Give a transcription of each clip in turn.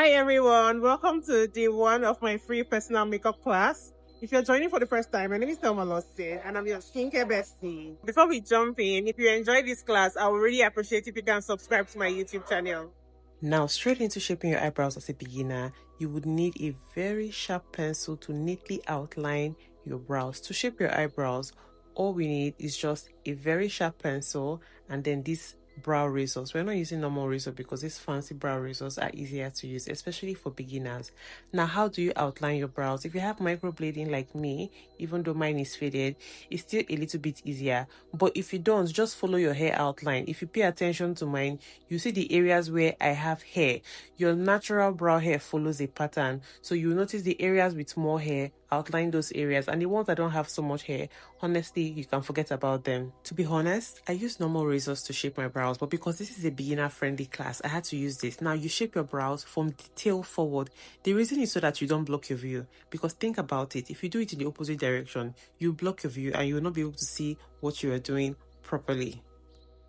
Hi everyone, welcome to day one of my free personal makeup class. If you're joining for the first time, my name is Thelma Lawson and I'm your skincare bestie. Before we jump in, if you enjoy this class, I would really appreciate if you can subscribe to my YouTube channel. Now, straight into shaping your eyebrows as a beginner, you would need a very sharp pencil to neatly outline your brows. To shape your eyebrows, all we need is just a very sharp pencil and then these brow razors. We're not using normal razor because these fancy brow razors are easier to use, especially for beginners. Now, how do you outline your brows? If you have microblading like me, even though mine is faded, it's still a little bit easier. But if you don't, just follow your hair outline. If you pay attention to mine, you see the areas where I have hair. Your natural brow hair follows a pattern, so you notice the areas with more hair, outline those areas, and the ones that don't have so much hair, honestly, you can forget about them. To be honest, I use normal razors to shape my brows, but because this is a beginner friendly class, I had to use this. Now, you shape your brows from the tail forward. The reason is so that you don't block your view, because think about it, if you do it in the opposite direction, you block your view and you will not be able to see what you are doing properly.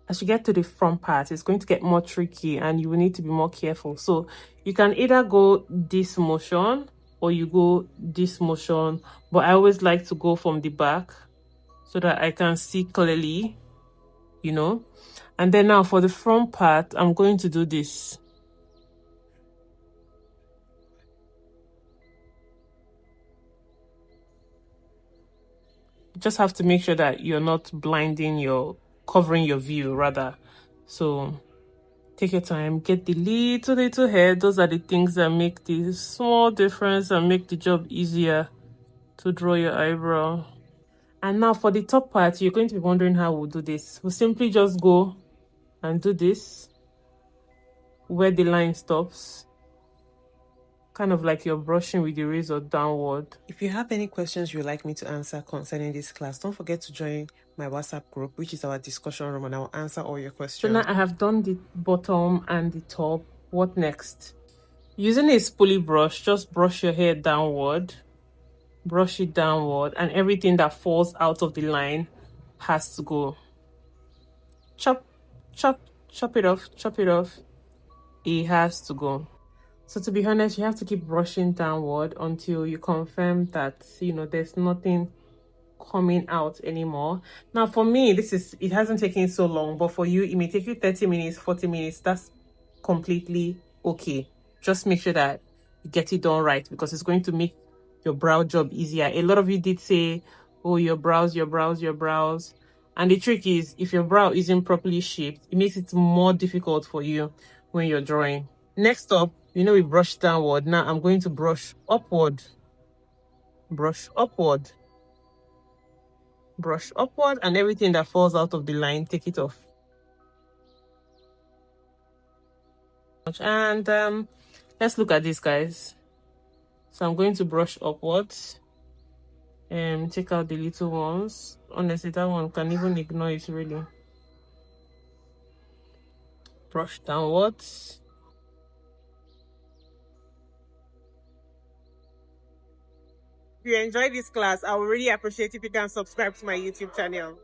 As you get to the front part, it's going to get more tricky and you will need to be more careful. So you can either go this motion or you go this motion, but I always like to go from the back so that I can see clearly, you know. And then now for the front part, I'm going to do this. You just have to make sure that you're not blinding covering your view rather. So take your time, get the little hair. Those are the things that make the small difference and make the job easier to draw your eyebrow. And now for the top part, you're going to be wondering how we'll do this. We'll simply just go and do this where the line stops, kind of like you're brushing with the razor downward. If you have any questions you'd like me to answer concerning this class, don't forget to join my WhatsApp group, which is our discussion room, and I'll answer all your questions. So now I have done the bottom and the top. What next? Using a spoolie brush, just brush your hair downward, brush it downward, and everything that falls out of the line has to go. Chop, chop, chop it off, chop it off. It has to go. So to be honest, you have to keep brushing downward until you confirm that, you know, there's nothing coming out anymore. Now for me, it hasn't taken so long, but for you, it may take you 30 minutes, 40 minutes. That's completely okay. Just make sure that you get it done right, because it's going to make your brow job easier. A lot of you did say, oh, your brows. And the trick is, if your brow isn't properly shaped, it makes it more difficult for you when you're drawing. Next up, you know, we brush downward. Now I'm going to brush upward. Brush upward. Brush upward, and everything that falls out of the line, take it off. And let's look at this, guys. So I'm going to brush upwards and take out the little ones. Honestly, that one can even ignore it, really. Brush downwards. If you enjoy this class, I would really appreciate if you can subscribe to my YouTube channel.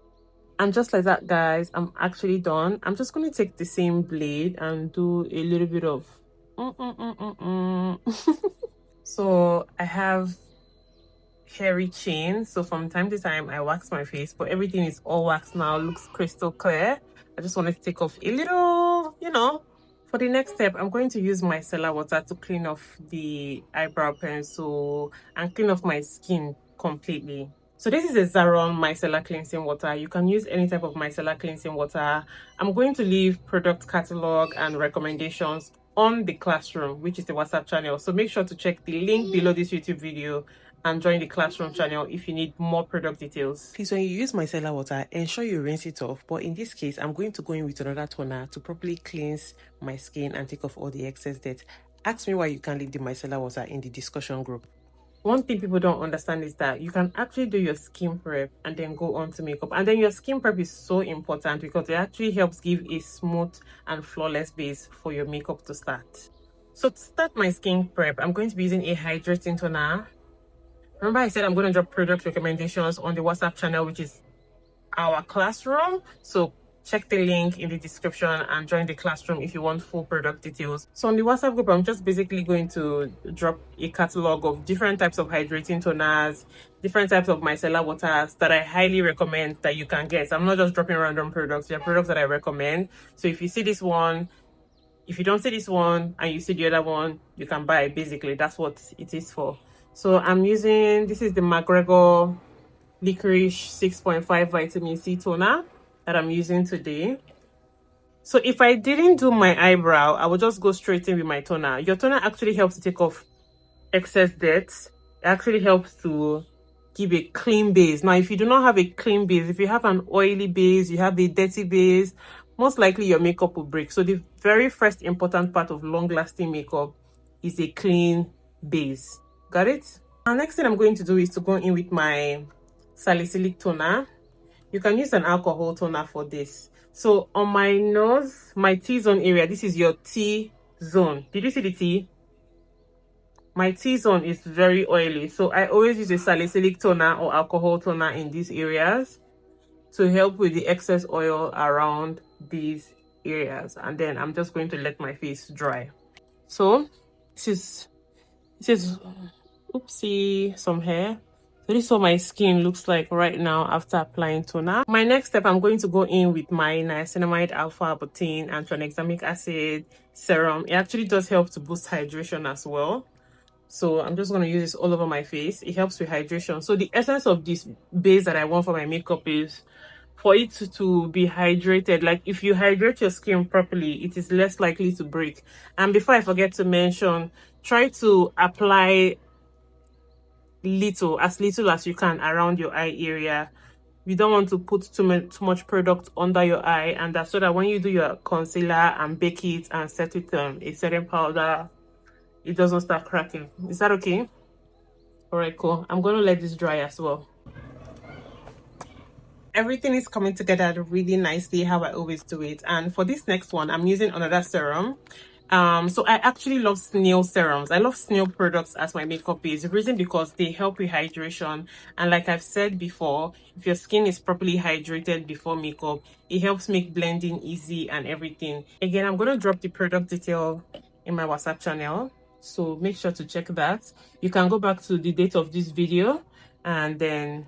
And just like that, guys, I'm actually done. I'm just going to take the same blade and do a little bit of So I have hairy chin, so from time to time I wax my face, but everything is all waxed now, looks crystal clear. I just wanted to take off a little, you know. For the next step, I'm going to use micellar water to clean off the eyebrow pencil and clean off my skin completely. So this is a Zaron micellar cleansing water. You can use any type of micellar cleansing water. I'm going to leave product catalog and recommendations on the classroom, which is the WhatsApp channel. So make sure to check the link below this YouTube video and join the classroom channel if you need more product details. Please, when you use micellar water, ensure you rinse it off. But in this case, I'm going to go in with another toner to properly cleanse my skin and take off all the excess dirt. Ask me why you can't leave the micellar water in the discussion group. One thing people don't understand is that you can actually do your skin prep and then go on to makeup. And then your skin prep is so important because it actually helps give a smooth and flawless base for your makeup to start. So to start my skin prep, I'm going to be using a hydrating toner. Remember I said I'm going to drop product recommendations on the WhatsApp channel, which is our classroom. So check the link in the description and join the classroom if you want full product details. So on the WhatsApp group, I'm just basically going to drop a catalog of different types of hydrating toners, different types of micellar waters that I highly recommend that you can get. I'm not just dropping random products. They're products that I recommend. So if you see this one, if you don't see this one and you see the other one, you can buy it. Basically, that's what it is for. So I'm using, this is the McGregor Licorice 6.5 Vitamin C toner that I'm using today. So if I didn't do my eyebrow, I would just go straight in with my toner. Your toner actually helps to take off excess dirt. It actually helps to give a clean base. Now, if you do not have a clean base, if you have an oily base, you have a dirty base, most likely your makeup will break. So the very first important part of long-lasting makeup is a clean base. Got it? Now, next thing I'm going to do is to go in with my salicylic toner. You can use an alcohol toner for this. So on my nose, my T-zone area, this is your T-zone. Did you see the T? My T-zone is very oily. So I always use a salicylic toner or alcohol toner in these areas to help with the excess oil around these areas. And then I'm just going to let my face dry. So this is oopsie, some hair. So this is what my skin looks like right now after applying toner. My next step, I'm going to go in with my niacinamide alpha-arbutin and tranexamic acid serum. It actually does help to boost hydration as well. So I'm just going to use this all over my face. It helps with hydration. So the essence of this base that I want for my makeup is for it to be hydrated. Like if you hydrate your skin properly, it is less likely to break. And before I forget to mention, try to apply as little as you can around your eye area. You don't want to put too much product under your eye, and that's so that when you do your concealer and bake it and set it a setting powder, it doesn't start cracking. Is that okay? All right, cool. I'm going to let this dry as well. Everything is coming together really nicely how I always do it. And for this next one, I'm using another serum. So I actually love snail serums. I love snail products as my makeup base. The reason because they help with hydration. And like I've said before, if your skin is properly hydrated before makeup, it helps make blending easy and everything. Again, I'm going to drop the product detail in my WhatsApp channel. So make sure to check that. You can go back to the date of this video and then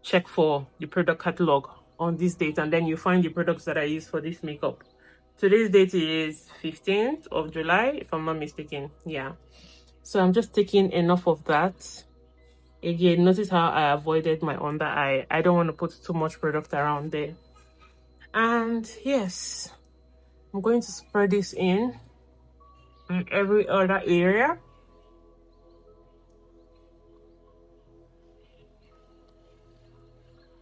check for the product catalog on this date. And then you find the products that I use for this makeup. Today's date is 15th of July, if I'm not mistaken. Yeah. So I'm just taking enough of that. Again, notice how I avoided my under eye. I don't want to put too much product around there. And yes, I'm going to spread this in every other area.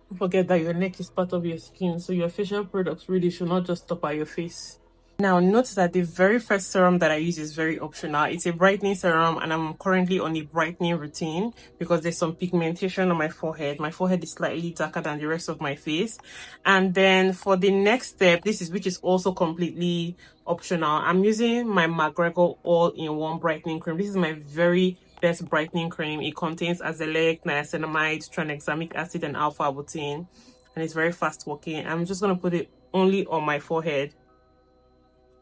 Don't forget that your neck is part of your skin, so your facial products really should not just stop at your face. Now, notice that the very first serum that I use is very optional. It's a brightening serum, and I'm currently on a brightening routine because there's some pigmentation on my forehead. My forehead is slightly darker than the rest of my face. And then for the next step, which is also completely optional, I'm using my McGregor all-in-one brightening cream. This is my very best brightening cream. It contains azelaic, niacinamide, tranexamic acid, and alpha-arbutin, and it's very fast working. I'm just going to put it only on my forehead.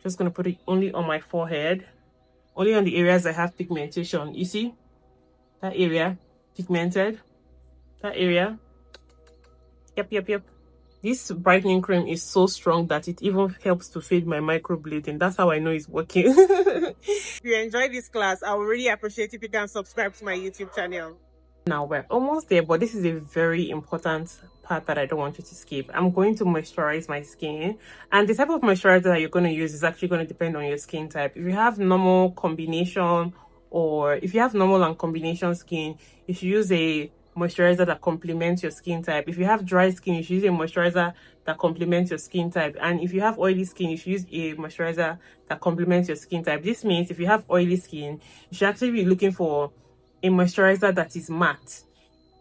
Just going to put it only on my forehead, only on the areas I have pigmentation. You see that area pigmented, that area. Yep. This brightening cream is so strong that it even helps to fade my microblading. That's how I know it's working. If you enjoyed this class, I would really appreciate if you can subscribe to my YouTube channel. Now we're almost there, but this is a very important part that I don't want you to skip. I'm going to moisturize my skin, and the type of moisturizer that you're going to use is actually going to depend on your skin type. If you have normal combination, or if you have normal and combination skin, you should use a moisturizer that complements your skin type. If you have dry skin, you should use a moisturizer that complements your skin type. And if you have oily skin, you should use a moisturizer that complements your skin type. This means if you have oily skin, you should actually be looking for a moisturizer that is matte.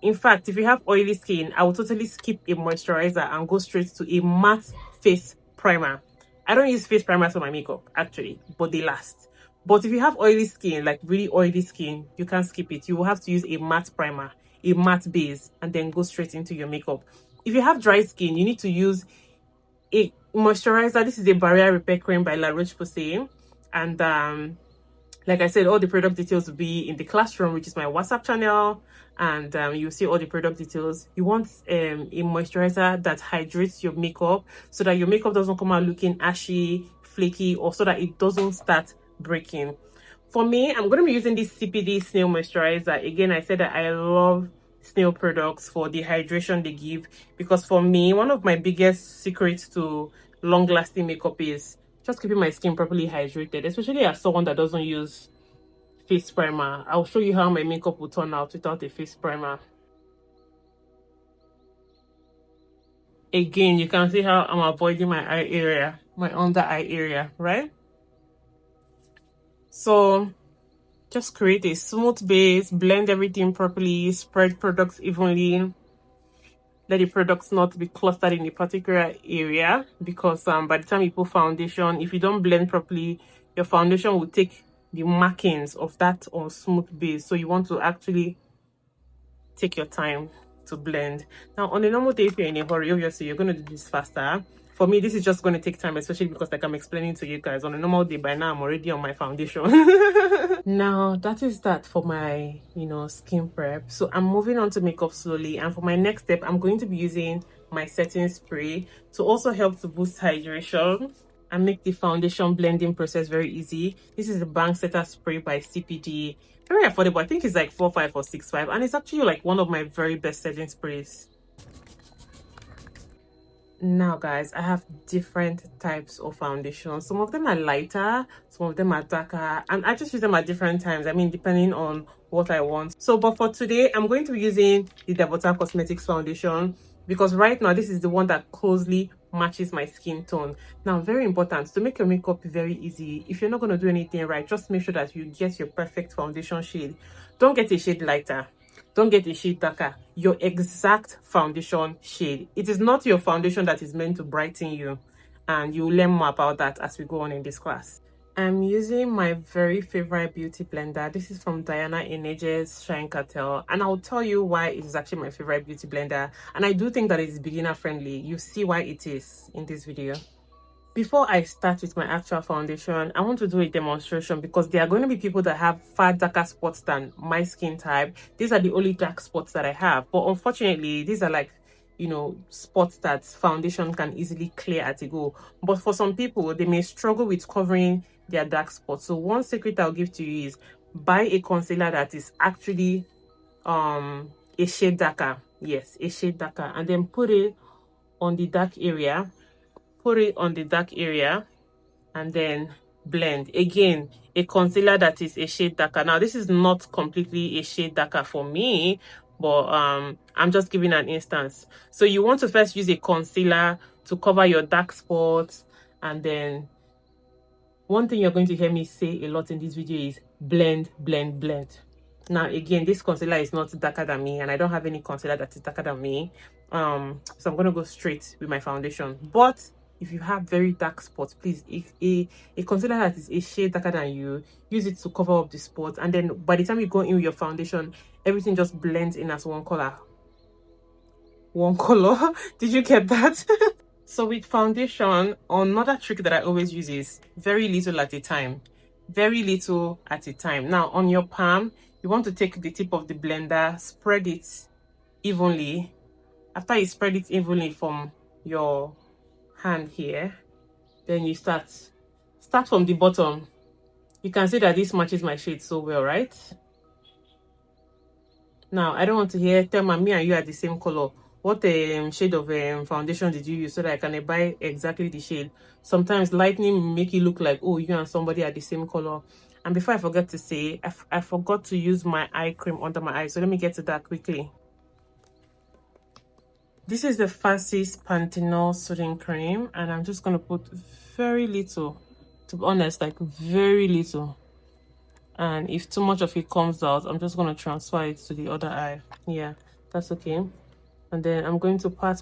In fact, if you have oily skin, I will totally skip a moisturizer and go straight to a matte face primer. I don't use face primers for my makeup, actually, but they last. But if you have oily skin, like really oily skin, you can't skip it. You will have to use a matte primer, a matte base, and then go straight into your makeup. If you have dry skin, you need to use a moisturizer. This is a barrier repair cream by La Roche-Posay, and like I said, all the product details will be in the classroom, which is my WhatsApp channel, and you'll see all the product details. You want a moisturizer that hydrates your makeup so that your makeup doesn't come out looking ashy, flaky, or so that it doesn't start breaking. For me, I'm going to be using this CPD Snail Moisturizer. Again, I said that I love Snail products for the hydration they give, because for me, one of my biggest secrets to long-lasting makeup is just keeping my skin properly hydrated, especially as someone that doesn't use face primer. I'll show you how my makeup will turn out without a face primer. Again, you can see how I'm avoiding my eye area, my under eye area, right? So just create a smooth base, blend everything properly, spread products evenly. Let the products not be clustered in a particular area, because by the time you put foundation, if you don't blend properly, your foundation will take the markings of that unsmooth base. So you want to actually take your time to blend. Now, on a normal day, if you're in a hurry, obviously you're going to do this faster. For me, this is just going to take time, especially because, like I'm explaining to you guys, on a normal day, by now I'm already on my foundation. Now, that is that for my, skin prep. So I'm moving on to makeup slowly. And for my next step, I'm going to be using my setting spray to also help to boost hydration and make the foundation blending process very easy. This is the Bank Setter Spray by CPD. Very affordable. I think it's like 4.5 or 6.5, and it's actually like one of my very best setting sprays. Now guys, I have different types of foundation. Some of them are lighter, some of them are darker, and I just use them at different times. I mean, depending on what I want. So, but for today, I'm going to be using the Devota Cosmetics foundation, because right now this is the one that closely matches my skin tone. Now, very important, to make your makeup very easy, if you're not going to do anything right, just make sure that you get your perfect foundation shade. Don't get a shade lighter, don't get a shade darker, your exact foundation shade. It is not your foundation that is meant to brighten you, and you'll learn more about that as we go on in this class. I'm using my very favorite beauty blender. This is from Diana Enege's Shine Cartel, and I'll tell you why it is actually my favorite beauty blender, and I do think that it's beginner friendly. You see why it is in this video. Before I start with my actual foundation, I want to do a demonstration, because there are going to be people that have far darker spots than my skin type. These are the only dark spots that I have, but unfortunately these are like, spots that foundation can easily clear at a go. But for some people, they may struggle with covering their dark spots. So one secret I'll give to you is buy a concealer that is actually a shade darker. Yes, a shade darker, and then put it on the dark area. Put it on the dark area and then blend. Again, a concealer that is a shade darker. Now, this is not completely a shade darker for me, but I'm just giving an instance. So you want to first use a concealer to cover your dark spots, and then one thing you're going to hear me say a lot in this video is blend, blend, blend. Now, again, this concealer is not darker than me, and I don't have any concealer that is darker than me. So I'm going to go straight with my foundation. But if you have very dark spots, please, if a concealer that is a shade darker than you, use it to cover up the spots. And then by the time you go in with your foundation, everything just blends in as one color. One color. Did you get that? So with foundation, another trick that I always use is very little at a time. Very little at a time. Now, on your palm, you want to take the tip of the blender, spread it evenly. After you spread it evenly from your hand here, then you start from the bottom. You can see that this matches my shade so well, right? Now, I don't want to hear, Thelma, me and you are the same color. What shade of foundation did you use, so that I can buy exactly the shade? Sometimes lightning make it look like, oh, you and somebody are the same color. And before I forget to say, I forgot to use my eye cream under my eyes, so let me get to that quickly. This is the Fancy's Panthenol Soothing Cream, and I'm just going to put very little, to be honest, like very little. And if too much of it comes out, I'm just going to transfer it to the other eye. Yeah, that's okay. And then I'm going to pat,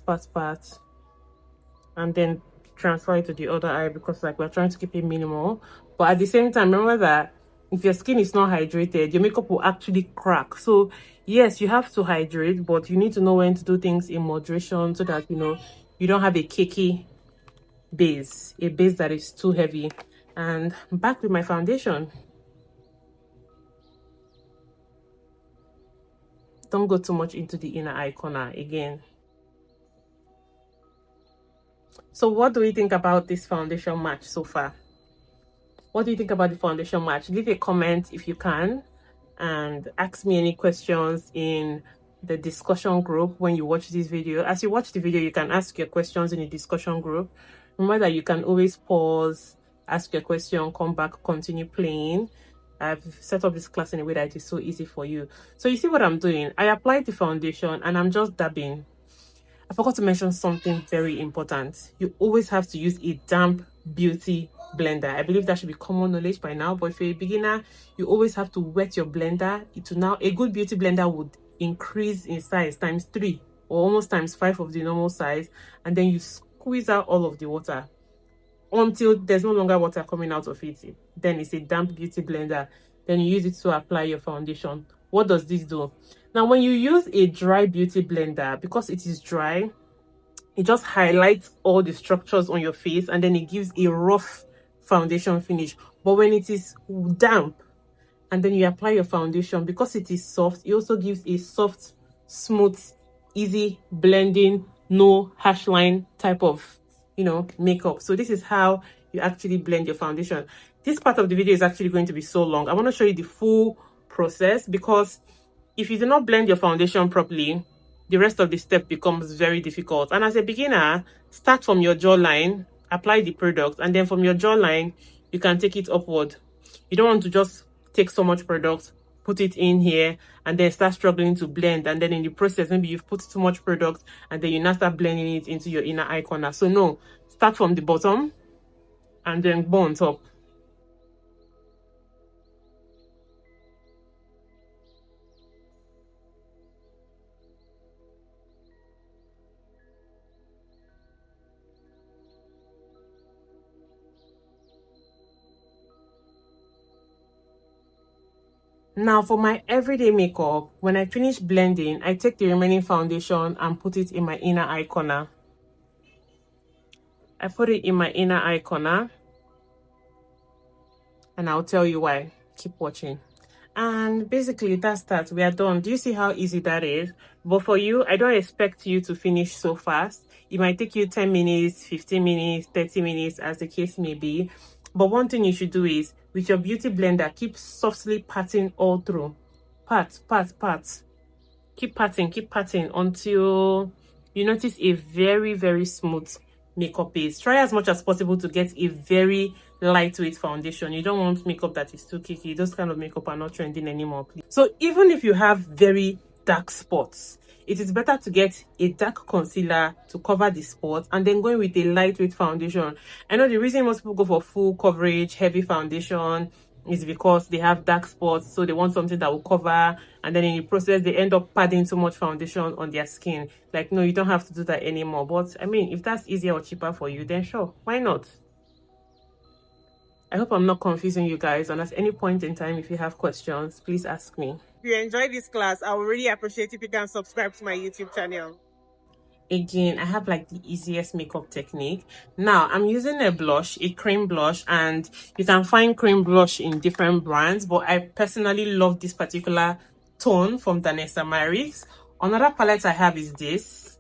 and then transfer it to the other eye, because like we're trying to keep it minimal. But at the same time, remember that if your skin is not hydrated, your makeup will actually crack. So yes, you have to hydrate, but you need to know when to do things in moderation, so that you don't have a cakey base, a base that is too heavy. And I'm back with my foundation. Don't go too much into the inner eye corner again. So what do we think about this foundation match so far? What do you think about the foundation match? Leave a comment if you can, and ask me any questions in the discussion group when you watch this video. As you watch the video, you can ask your questions in the discussion group. Remember that you can always pause, ask your question, come back, continue playing. I've set up this class in a way that it is so easy for you. So you see what I'm doing? I applied the foundation and I'm just dabbing. I forgot to mention something very important. You always have to use a damp beauty blender. I believe that should be common knowledge by now, but if you're a beginner, you always have to wet your blender. A good beauty blender would increase in size times 3 or almost times 5 of the normal size, and then you squeeze out all of the water until there's no longer water coming out of it. Then it's a damp beauty blender. Then you use it to apply your foundation. What does this do? Now, when you use a dry beauty blender, because it is dry, it just highlights all the structures on your face and then it gives a rough foundation finish. But when it is damp and then you apply your foundation, because it is soft, it also gives a soft, smooth, easy blending, no harsh line type of, makeup. So this is how you actually blend your foundation. This part of the video is actually going to be so long. I want to show you the full process, because if you do not blend your foundation properly, the rest of the step becomes very difficult. And as a beginner, start from your jawline, apply the product, and then from your jawline, you can take it upward. You don't want to just take so much product, put it in here, and then start struggling to blend. And then in the process, maybe you've put too much product, and then you now start blending it into your inner eye corner. So no, start from the bottom, and then go on top. Now for my everyday makeup, when I finish blending, I take the remaining foundation and put it in my inner eye corner. I put it in my inner eye corner, and I'll tell you why. Keep watching. And basically that's that. We are done. Do you see how easy that is? But for you, I don't expect you to finish so fast. It might take you 10 minutes, 15 minutes, 30 minutes, as the case may be. But one thing you should do is, with your beauty blender, keep softly patting all through. Pat. Keep patting until you notice a very, very smooth makeup base. Try as much as possible to get a very lightweight foundation. You don't want makeup that is too kicky. Those kind of makeup are not trending anymore, please. So even if you have very dark spots, it is better to get a dark concealer to cover the spots and then going with a lightweight foundation. I know the reason most people go for full coverage, heavy foundation is because they have dark spots, so they want something that will cover, and then in the process they end up padding too much foundation on their skin. Like, no, you don't have to do that anymore. But I mean, if that's easier or cheaper for you, then sure, why not? I hope I'm not confusing you guys, and at any point in time, if you have questions, please ask me. If you enjoyed this class, I would really appreciate if you can subscribe to my YouTube channel. Again, I have like the easiest makeup technique. Now I'm using a blush, a cream blush, and you can find cream blush in different brands, but I personally love this particular tone from Danessa Maris. Another palette I have is this.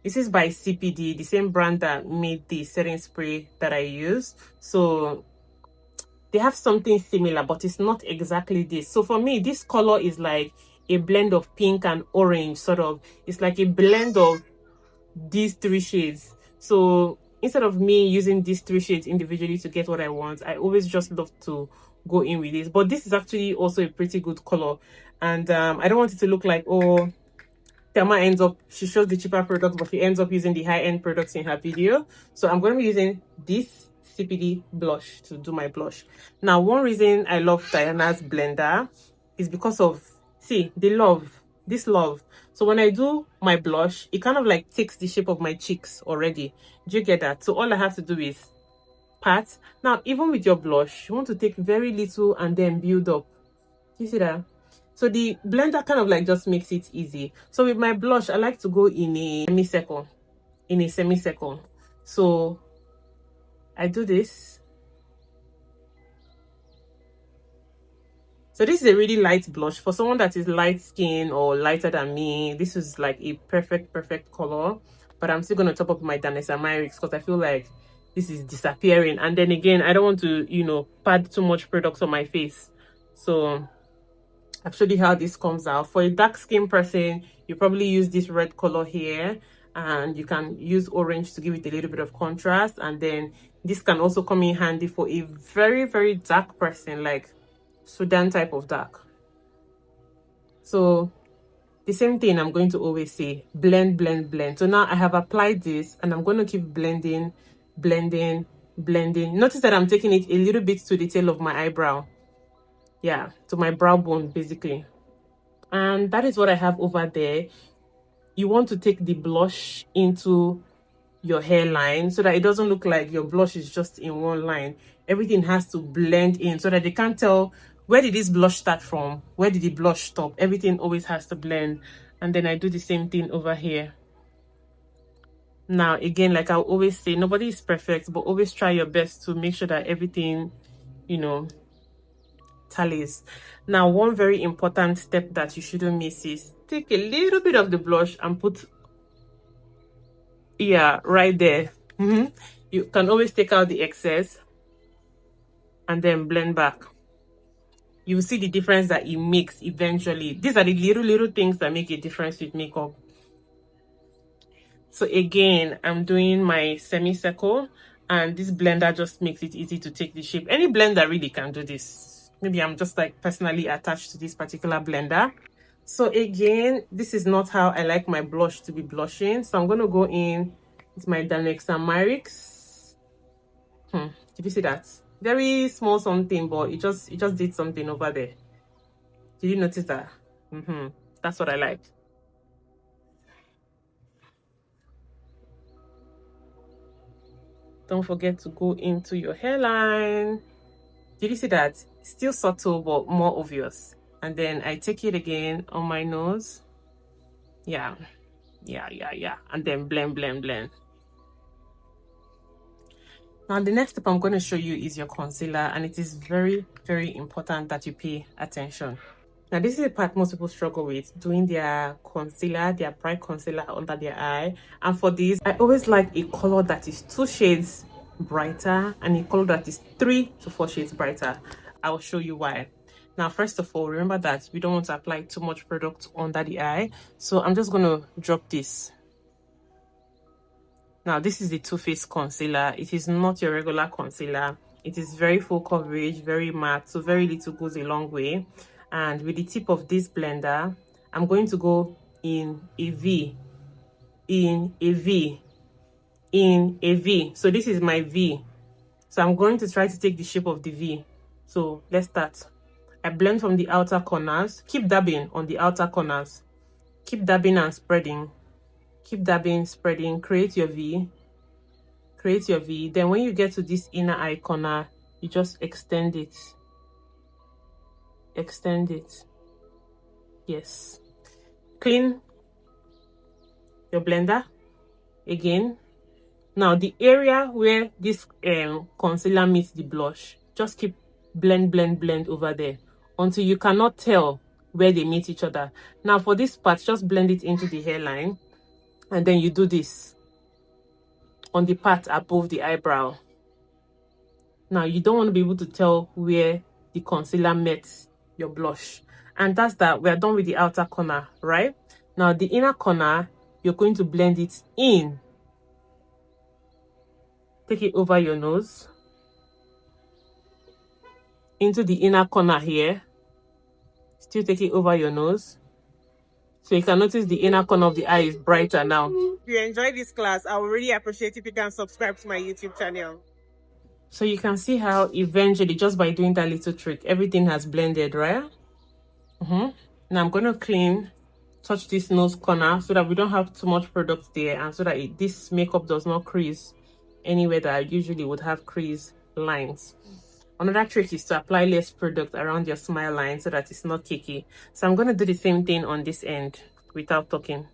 This is by CPD, the same brand that made the setting spray that I use. So they have something similar, but it's not exactly this. So for me, this color is like a blend of pink and orange, sort of. It's like a blend of these 3 shades. So instead of me using these 3 shades individually to get what I want, I always just love to go in with this. But this is actually also a pretty good color, and I don't want it to look like, oh, Thelma she shows the cheaper products, but she ends up using the high-end products in her video. So I'm going to be using this CPD blush to do my blush. Now, one reason I love Diana's blender is because of, see, this love. So when I do my blush, it kind of like takes the shape of my cheeks already. Do you get that? So all I have to do is pat. Now, even with your blush, you want to take very little and then build up. Do you see that? So the blender kind of like just makes it easy. So with my blush, I like to go in a semicircle. So I do this. So this is a really light blush for someone that is light skin or lighter than me. This is like a perfect color, but I'm still going to top up my Danessa Myrix because I feel like this is disappearing. And then again, I don't want to, you know, pad too much products on my face. So I've showed you how this comes out. For a dark skin person, you probably use this red color here, and you can use orange to give it a little bit of contrast. And then this can also come in handy for a very dark person, like Sudan type of dark. So the same thing I'm going to always say, blend. So now I have applied this and I'm going to keep blending. Notice that I'm taking it a little bit to the tail of my eyebrow. Yeah, to my brow bone basically. And that is what I have over there. You want to take the blush into your hairline so that it doesn't look like your blush is just in one line. Everything has to blend in so that they can't tell where did this blush start from, where did the blush stop. Everything always has to blend. And then I do the same thing over here. Now again, like I always say, nobody is perfect, but always try your best to make sure that everything, you know, tallies. Now one very important step that you shouldn't miss is take a little bit of the blush and put, yeah, right there. You can always take out the excess and then blend back. You'll see the difference that it makes eventually. These are the little things that make a difference with makeup. So again, I'm doing my semi-circle, and this blender just makes it easy to take the shape. Any blender really can do this. Maybe I'm just like personally attached to this particular blender. So again, this is not how I like my blush to be blushing. So I'm going to go in with my Danessa Myrix. Did you see that? Very small something, but it just did something over there. Did you notice that? That's what I like. Don't forget to go into your hairline. Did you see that? Still subtle, but more obvious. And then I take it again on my nose. Yeah. And then blend. Now the next step I'm going to show you is your concealer, and it is very important that you pay attention. Now this is the part most people struggle with, doing their concealer, their bright concealer under their eye. And for this, I always like a color that is 2 shades brighter and a color that is 3 to 4 shades brighter. I will show you why. Now first of all, remember that we don't want to apply too much product under the eye, so I'm just going to drop this. Now this is the Too Faced concealer. It is not your regular concealer. It is very full coverage, very matte, so very little goes a long way. And with the tip of this blender, I'm going to go in a V, in a V, in a V. So this is my V. So I'm going to try to take the shape of the V. So let's start. I blend from the outer corners. Keep dabbing on the outer corners. Keep dabbing and spreading. Keep dabbing, spreading. Create your V. Create your V. Then when you get to this inner eye corner, you just extend it. Extend it. Yes. Clean your blender again. Now the area where this concealer meets the blush, just keep blend over there until you cannot tell where they meet each other. Now for this part, just blend it into the hairline, and then you do this on the part above the eyebrow. Now you don't want to be able to tell where the concealer met your blush, and that's that. We're done with the outer corner, right? Now the inner corner, you're going to blend it in. Take it over your nose into the inner corner here. Still take it over your nose. So you can notice the inner corner of the eye is brighter now. If you enjoyed this class, I would really appreciate if you can subscribe to my YouTube channel. So you can see how eventually, just by doing that little trick, everything has blended, right? Now I'm going to touch this nose corner so that we don't have too much product there, and so that this makeup does not crease anywhere that I usually would have crease lines. Another trick is to apply less product around your smile line so that it's not cakey. So I'm going to do the same thing on this end without talking.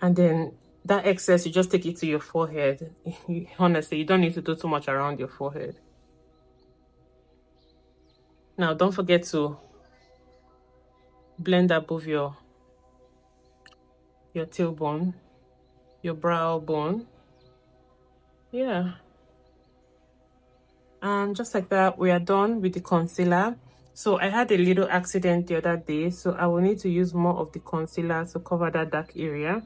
And then that excess, you just take it to your forehead. Honestly, you don't need to do too much around your forehead. Now, don't forget to blend above your tailbone, your brow bone. Yeah. And just like that, we are done with the concealer. So I had a little accident the other day, so I will need to use more of the concealer to cover that dark area.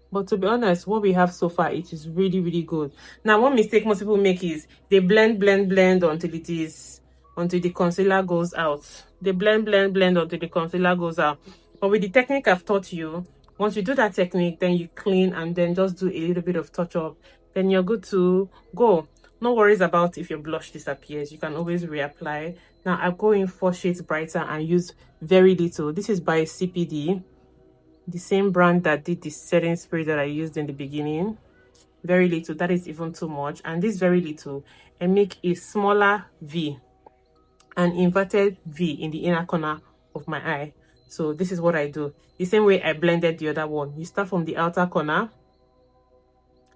But to be honest, what we have so far, it is really, really good. Now, one mistake most people make is they blend until the concealer goes out. They blend until the concealer goes out. But with the technique I've taught you, once you do that technique, then you clean and then just do a little bit of touch up, then you're good to go. No worries about if your blush disappears. You can always reapply. Now, I go in 4 shades brighter and use very little. This is by CPD. The same brand that did the setting spray that I used in the beginning. Very little, that is even too much. And this very little, and make a smaller V, an inverted V in the inner corner of my eye. So this is what I do. The same way I blended the other one. You start from the outer corner.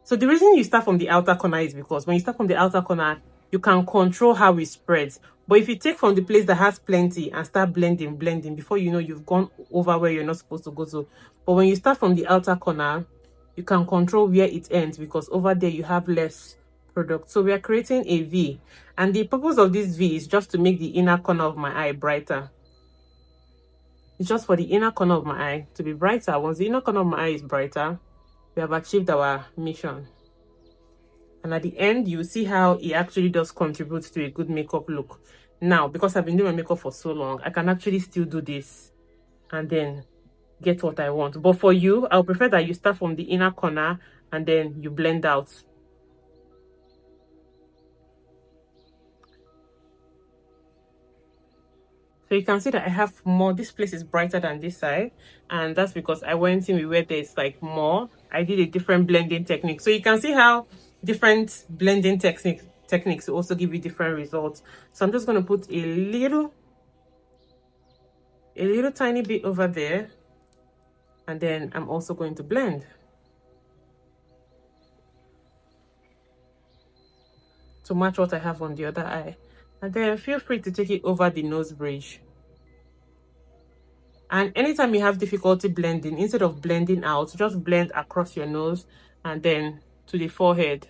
So the reason you start from the outer corner is because when you start from the outer corner, you can control how it spreads. But if you take from the place that has plenty and start blending, before you know, you've gone over where you're not supposed to go to. But when you start from the outer corner, you can control where it ends because over there you have less product. So we are creating a V. And the purpose of this V is just to make the inner corner of my eye brighter. It's just for the inner corner of my eye to be brighter. Once the inner corner of my eye is brighter, we have achieved our mission. And at the end, you see how it actually does contribute to a good makeup look. Now, because I've been doing my makeup for so long, I can actually still do this and then get what I want. But for you, I'll prefer that you start from the inner corner and then you blend out. So you can see that I have more. This place is brighter than this side, and that's because I went in with where there's like more. I did a different blending technique. So you can see how different blending techniques also give you different results. So I'm just going to put a little tiny bit over there, and then I'm also going to blend to match what I have on the other eye. And then feel free to take it over the nose bridge. And anytime you have difficulty blending, instead of blending out, just blend across your nose and then to the forehead.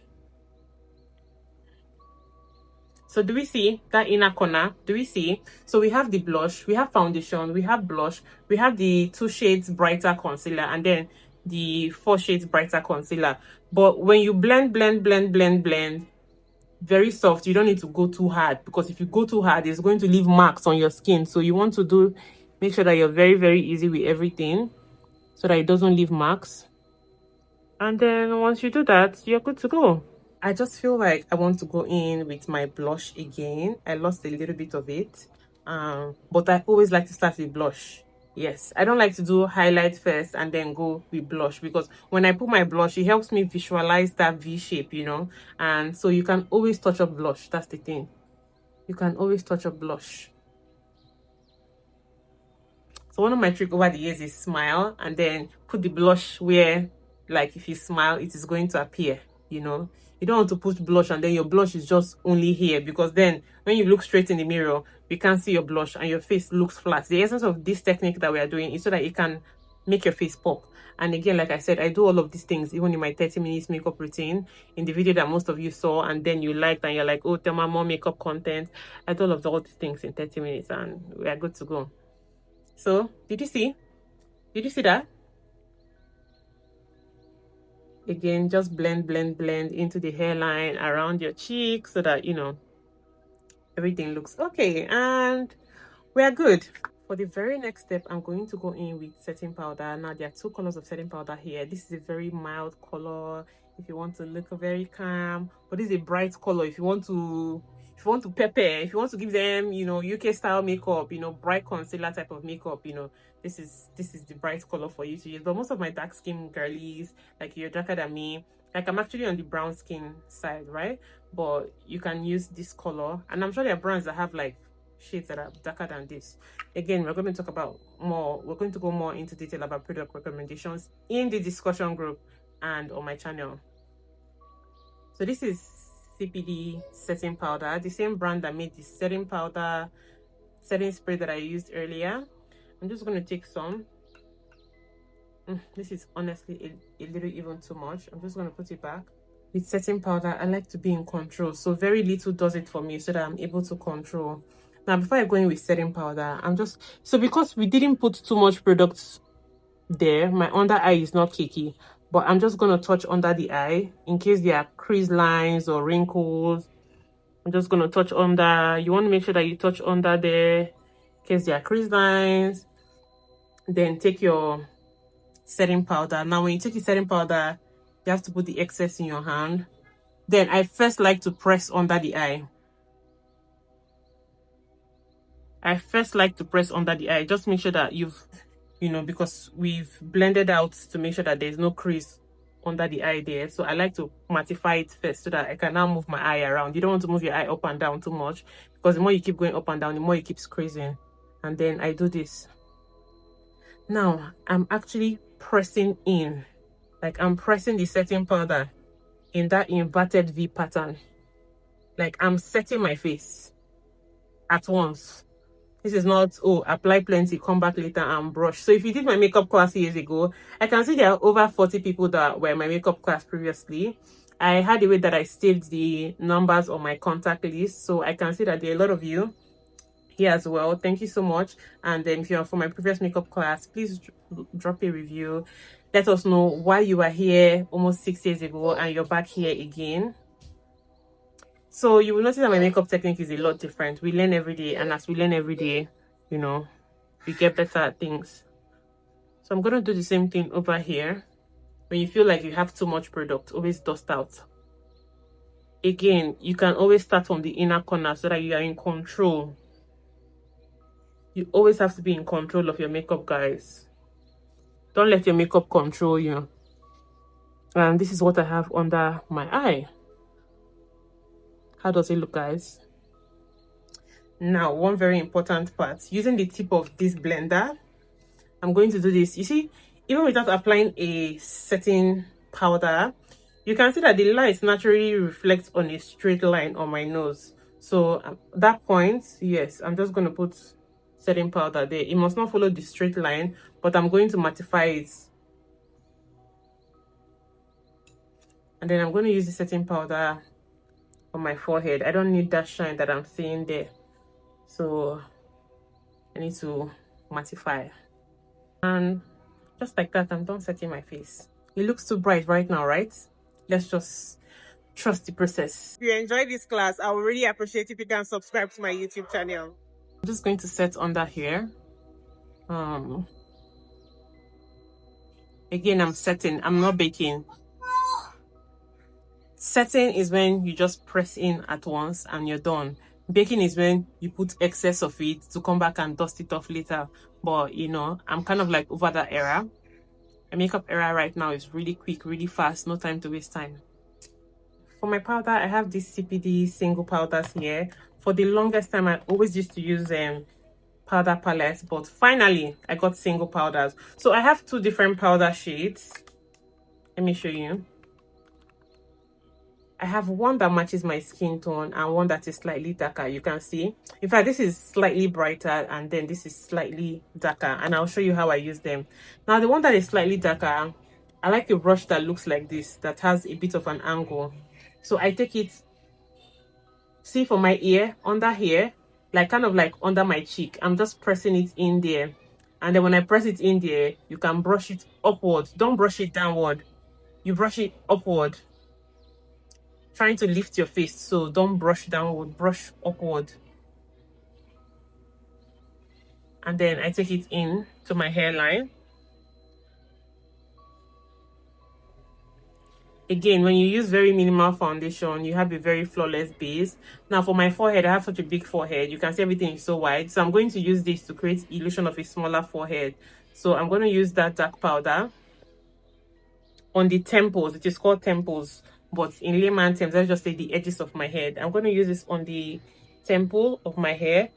So do we see that inner corner? Do we see? So we have the blush, we have foundation, we have blush, we have the 2 shades brighter concealer, and then the 4 shades brighter concealer. But when you blend, very soft, you don't need to go too hard, because if you go too hard, it's going to leave marks on your skin. So you want to make sure that you're very, very easy with everything so that it doesn't leave marks. And then once you do that, you're good to go. I just feel like I want to go in with my blush again. I lost a little bit of it, but I always like to start with blush. Yes, I don't like to do highlight first and then go with blush, because when I put my blush, it helps me visualize that V shape, you know. And so you can always touch up blush. That's the thing. You can always touch up blush. So one of my tricks over the years is smile and then put the blush where, like, if you smile, it is going to appear, you know. You don't want to put blush and then your blush is just only here, because then when you look straight in the mirror, you can't see your blush and your face looks flat. The essence of this technique that we are doing is so that it can make your face pop. And again, like I said, I do all of these things even in my 30 minutes makeup routine in the video that most of you saw and then you liked and you're like, oh, Thelma, more makeup content. I do all these things in 30 minutes and we are good to go. So did you see that? Again, just blend into the hairline around your cheek so that, you know, everything looks okay, and we are good. For the very next step, I'm going to go in with setting powder. Now there are 2 colors of setting powder here. This is a very mild color if you want to look very calm, but this is a bright color if you want to pepper, if you want to give them, you know, UK style makeup, you know, bright concealer type of makeup, you know, this is the bright color for you to use. But most of my dark skin girlies, like you're darker than me, like I'm actually on the brown skin side, right? But you can use this color, and I'm sure there are brands that have like shades that are darker than this. Again, we're going to talk about more, we're going to go more into detail about product recommendations in the discussion group and on my channel. So this is CPD setting powder, the same brand that made the setting powder, setting spray that I used earlier. I'm just going to take some. This is honestly a little even too much. I'm just going to put it back. With setting powder, I like to be in control, so very little does it for me so that I'm able to control. Now before I go in with setting powder, I'm just, so because we didn't put too much products there, my under eye is not cakey, but I'm just going to touch under the eye in case there are crease lines or wrinkles. I'm just going to touch under. You want to make sure that you touch under there in case there are crease lines. Then take your setting powder. Now when you take your setting powder, you have to put the excess in your hand. Then I first like to press under the eye. Just make sure that you've, because we've blended out to make sure that there's no crease under the eye there. So I like to mattify it first so that I can now move my eye around. You don't want to move your eye up and down too much, because the more you keep going up and down, the more it keeps creasing. And then I do this. Now I'm actually pressing in, like I'm pressing the setting powder in that inverted V pattern. Like I'm setting my face at once. This is not, oh, apply plenty, come back later and brush. So if you did my makeup class years ago, I can see there are over 40 people that were in my makeup class previously. I had a way that I saved the numbers on my contact list, so I can see that there are a lot of you here as well. Thank you so much. And then if you're from my previous makeup class, please drop a review. Let us know why you were here almost 6 years ago and you're back here again. So you will notice that my makeup technique is a lot different. We learn every day, and as we learn every day, we get better at things. So I'm going to do the same thing over here. When you feel like you have too much product, always dust out. Again, you can always start from the inner corner so that you are in control. You always have to be in control of your makeup, guys. Don't let your makeup control you. And this is what I have under my eye. How does it look, guys? Now, one very important part. Using the tip of this blender, I'm going to do this. You see, even without applying a setting powder, you can see that the light naturally reflects on a straight line on my nose. So at that point, yes, I'm just going to put setting powder there. It must not follow the straight line, but I'm going to mattify it. And then I'm going to use the setting powder on my forehead. I don't need that shine that I'm seeing there, so I need to mattify. And just like that, I'm done setting my face. It looks too bright right now, right? Let's just trust the process. If you enjoyed this class, I would really appreciate if you can subscribe to my YouTube channel. I'm just going to set under here. Again, I'm setting, I'm not baking. Setting is when you just press in at once and you're done. Baking is when you put excess of it to come back and dust it off later. But I'm kind of like over that era. My makeup era right now is really quick, really fast, no time to waste time. For my powder, I have these CPD single powders here. For the longest time, I always used to use powder palettes, but finally I got single powders. So I have two different powder shades. Let me show you. I have one that matches my skin tone and one that is slightly darker. You can see. In fact, this is slightly brighter and then this is slightly darker. And I'll show you how I use them. Now, the one that is slightly darker, I like a brush that looks like this, that has a bit of an angle. So I take it, see, for my ear, under here, like kind of like under my cheek. I'm just pressing it in there. And then when I press it in there, you can brush it upward. Don't brush it downward. You brush it upward. Trying to lift your face, so don't brush downward, brush upward. And then I take it in to my hairline. Again, when you use very minimal foundation, you have a very flawless base. Now for my forehead, I have such a big forehead. You can see everything is so wide. So I'm going to use this to create illusion of a smaller forehead. So I'm going to use that dark powder on the temples. It is called temples, but in layman terms, let's just say the edges of my head. I'm going to use this on the temple of my hair.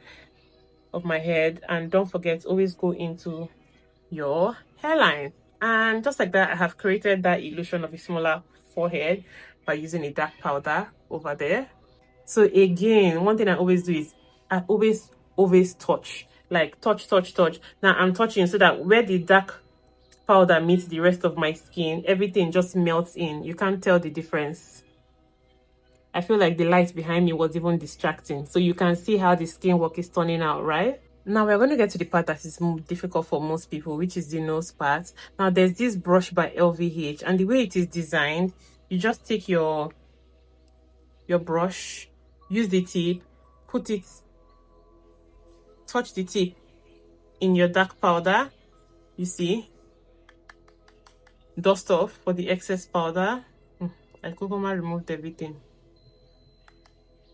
of my head. And don't forget, always go into your hairline. And just like that, I have created that illusion of a smaller forehead by using a dark powder over there. So again, one thing I always do is I always touch, like touch, touch, touch. Now I'm touching so that where the dark powder meets the rest of my skin, everything just melts in. You can't tell the difference. I feel like the light behind me was even distracting. So you can see how the skin work is turning out, right? Now we're going to get to the part that is difficult for most people, which is the nose part. Now there's this brush by LVH, and the way it is designed, you just take your brush, use the tip, put it, touch the tip in your dark powder, you see, dust off for the excess powder. I Kokoma removed everything.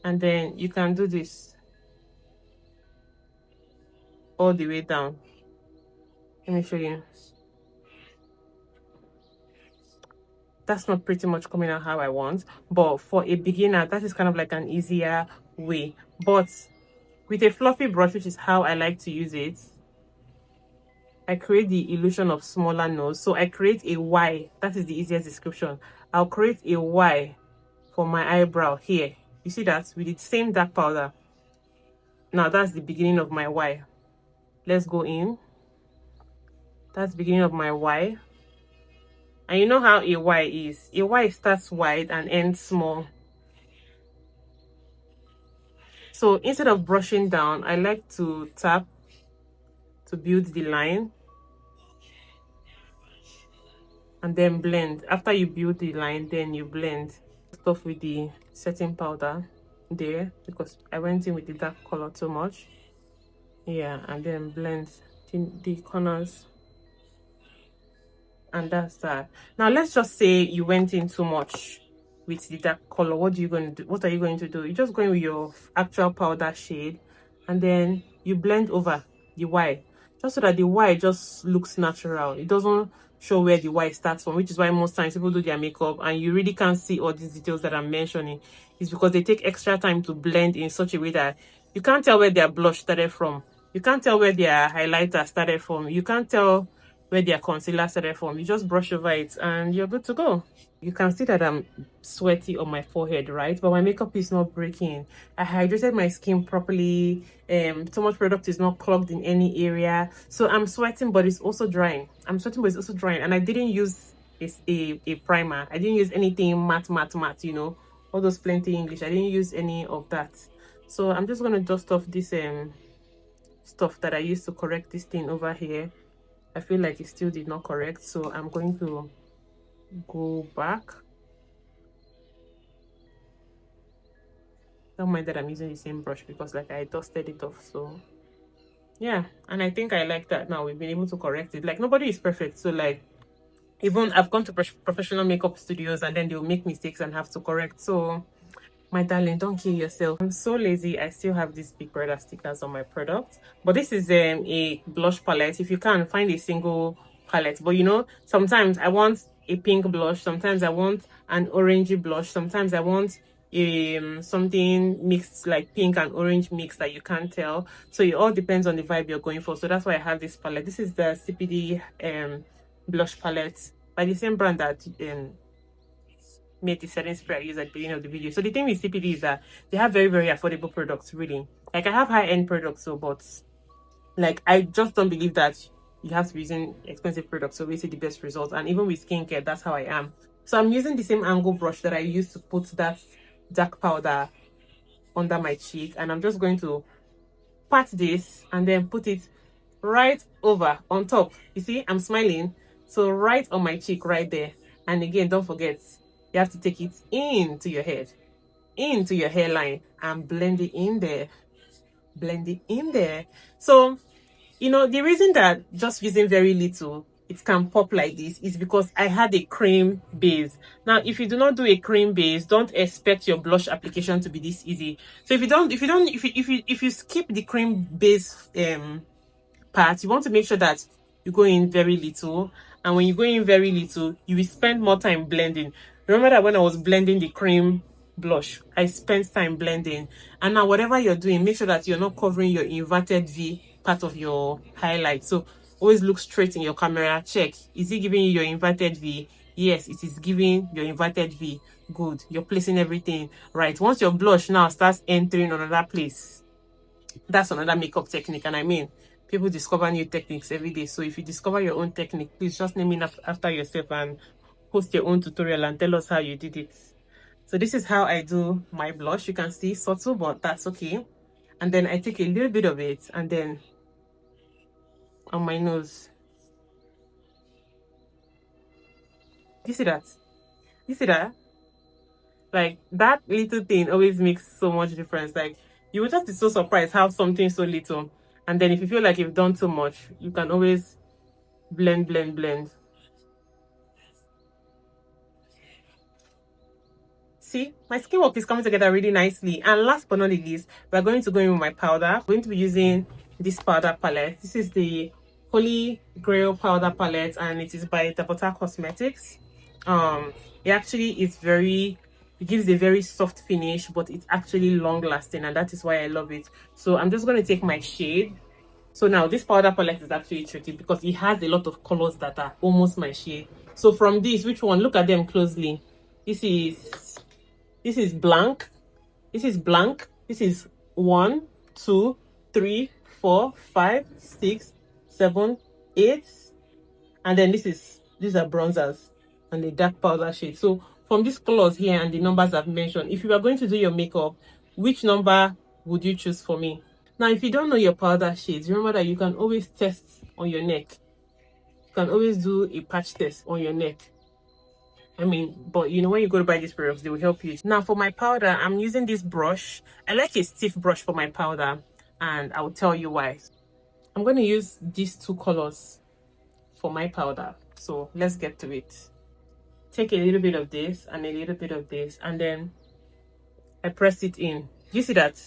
And then you can do this all the way down. Let me show you. That's not pretty much coming out how I want, but for a beginner, that is kind of like an easier way. But with a fluffy brush, which is how I like to use it, I create the illusion of smaller nose. So I create a Y. That is the easiest description. I'll create a Y for my eyebrow here. You see that? With the same dark powder. Now that's the beginning of my Y. Let's go in. That's the beginning of my Y. And you know how a Y is. A Y starts wide and ends small. So instead of brushing down, I like to tap to build the line. And then blend. After you build the line, then you blend. Stuff with the setting powder there, because I went in with the dark color too much. Yeah, and then blend the corners. And that's that. Now let's just say you went in too much with the dark color. What are you going to do? What are you going to do? You're just going with your actual powder shade, and then you blend over the Y, just so that the Y just looks natural. It doesn't show where the Y starts from, which is why most times people do their makeup and you really can't see all these details that I'm mentioning. It's because they take extra time to blend in such a way that you can't tell where their blush started from. You can't tell where their highlighter started from. You can't tell where their concealer started from. You just brush over it and you're good to go. You can see that I'm sweaty on my forehead, right? But my makeup is not breaking. I hydrated my skin properly. So much product is not clogged in any area. So I'm sweating, but it's also drying. I'm sweating, but it's also drying. And I didn't use a primer. I didn't use anything matte, you know, all those plenty English. I didn't use any of that. So I'm just going to dust off this stuff that I used to correct this thing over here. I feel like it still did not correct, so I'm going to go back. Don't mind that I'm using the same brush because like I dusted it off. So yeah, and I think I like that now. We've been able to correct it. Like nobody is perfect, so like even I've gone to professional makeup studios and then they'll make mistakes and have to correct. So my darling, don't kill yourself. I'm so lazy. I still have these big brother stickers on my product, but this is a blush palette. If you can find a single palette, but you know, sometimes I want a pink blush, sometimes I want an orangey blush, sometimes I want something mixed, like pink and orange mix that you can't tell. So it all depends on the vibe you're going for. So that's why I have this palette. This is the CPD blush palette by the same brand that made the setting spray I used at the beginning of the video. So the thing with CPD is that they have very, very affordable products, really. Like I have high-end products, so but like I just don't believe that you have to be using expensive products so we see the best results. And even with skincare, that's how I am. So I'm using the same angle brush that I used to put that dark powder under my cheek, and I'm just going to pat this and then put it right over on top. You see, I'm smiling, so right on my cheek right there. And again, don't forget, you have to take it into your head, into your hairline, and blend it in there. Blend it in there. So, you know, the reason that just using very little, it can pop like this is because I had a cream base. Now, if you do not do a cream base, don't expect your blush application to be this easy. So if you skip the cream base part, you want to make sure that you go in very little. And when you go in very little, you will spend more time blending. Remember that when I was blending the cream blush. I spent time blending. And now whatever you're doing, make sure that you're not covering your inverted V part of your highlight. So always look straight in your camera. Check. Is it giving you your inverted V? Yes, it is giving your inverted V. Good. You're placing everything right. Once your blush now starts entering another place, that's another makeup technique. And I mean, people discover new techniques every day. So if you discover your own technique, please just name it after yourself and post your own tutorial and tell us how you did it. So this is how I do my blush. You can see subtle, but that's okay. And then I take a little bit of it and then on my nose. You see that? You see that? Like, that little thing always makes so much difference. Like, you will just be so surprised how something so little. And then if you feel like you've done too much, you can always blend, blend, blend. See, my skin work is coming together really nicely. And last but not least, we're going to go in with my powder. I'm going to be using this powder palette. This is the Holy Grail powder palette, and it is by Dakota Cosmetics. It actually is it gives a very soft finish, but it's actually long lasting, and that is why I love it. So I'm just going to take my shade. So now this powder palette is actually tricky because it has a lot of colors that are almost my shade. So from this, which one? Look at them closely. This is blank. This is blank. This is 1, 2, 3, 4, 5, 6, 7, 8. And then these are bronzers and the dark powder shade. So from these colors here and the numbers I've mentioned, if you are going to do your makeup, which number would you choose for me? Now, if you don't know your powder shades, remember that you can always test on your neck. You can always do a patch test on your neck. I mean, but you know, when you go to buy these products, they will help you. Now, for my powder, I'm using this brush. I like a stiff brush for my powder, and I will tell you why. I'm going to use these two colors for my powder. So let's get to it. Take a little bit of this and a little bit of this, and then I press it in. You see that?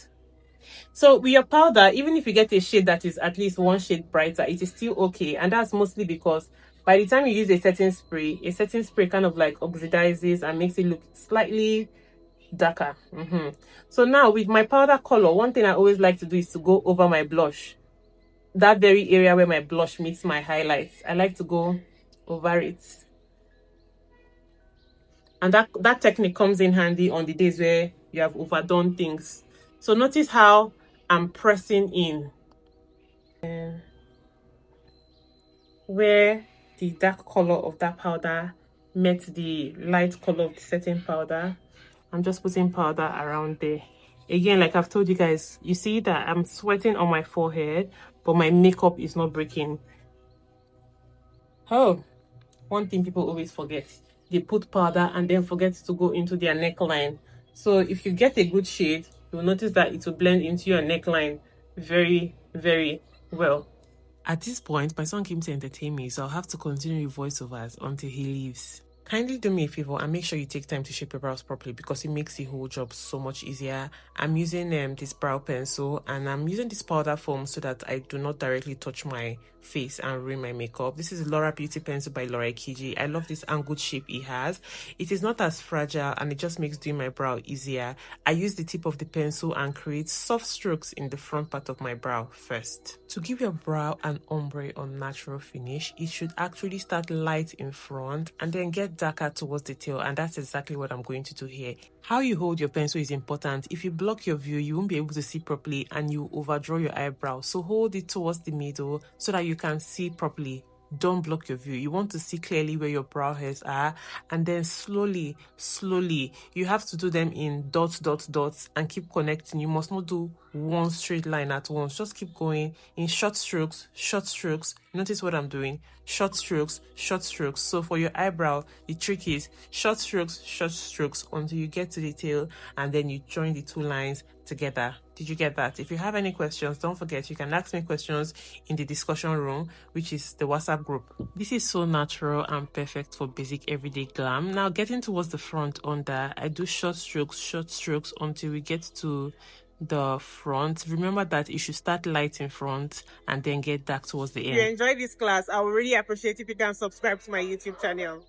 So with your powder, even if you get a shade that is at least one shade brighter, it is still okay. And that's mostly because by the time you use a setting spray kind of like oxidizes and makes it look slightly darker. So now with my powder color, one thing I always like to do is to go over my blush. That very area where my blush meets my highlights, I like to go over it. And that technique comes in handy on the days where you have overdone things. So notice how I'm pressing in. And where the dark color of that powder met the light color of the setting powder, I'm just putting powder around there. Again, like I've told you guys, you see that I'm sweating on my forehead, but my makeup is not breaking. Oh, one thing people always forget. They put powder and then forget to go into their neckline. So if you get a good shade, you'll notice that it will blend into your neckline very, very well. At this point, my son came to entertain me, so I'll have to continue with voiceovers until he leaves. Kindly do me a favor and make sure you take time to shape your brows properly because it makes the whole job so much easier. I'm using this brow pencil and I'm using this powder foam so that I do not directly touch my face and ruin my makeup. This is Laura Beauty Pencil by Laura Kiji. I love this angled shape it has. It is not as fragile and it just makes doing my brow easier. I use the tip of the pencil and create soft strokes in the front part of my brow first. To give your brow an ombre or natural finish, it should actually start light in front and then get darker towards the tail, and that's exactly what I'm going to do here. How you hold your pencil is important. If you block your view, you won't be able to see properly and you overdraw your eyebrow. So hold it towards the middle so that you can see properly. Don't block your view. You want to see clearly where your brow hairs are, and then slowly, you have to do them in dots and keep connecting. You must not do one straight line at once. Just keep going in short strokes. Notice what I'm doing. Short strokes. So for your eyebrow, the trick is short strokes until you get to the tail, and then you join the two lines together. Did you get that? If you have any questions, don't forget you can ask me questions in the discussion room, which is the WhatsApp group. This is so natural and perfect for basic everyday glam. Now getting towards the front under, I do short strokes until we get to the front. Remember that you should start light in front and then get dark towards the end. If you enjoyed this class, I would really appreciate if you can subscribe to my YouTube channel.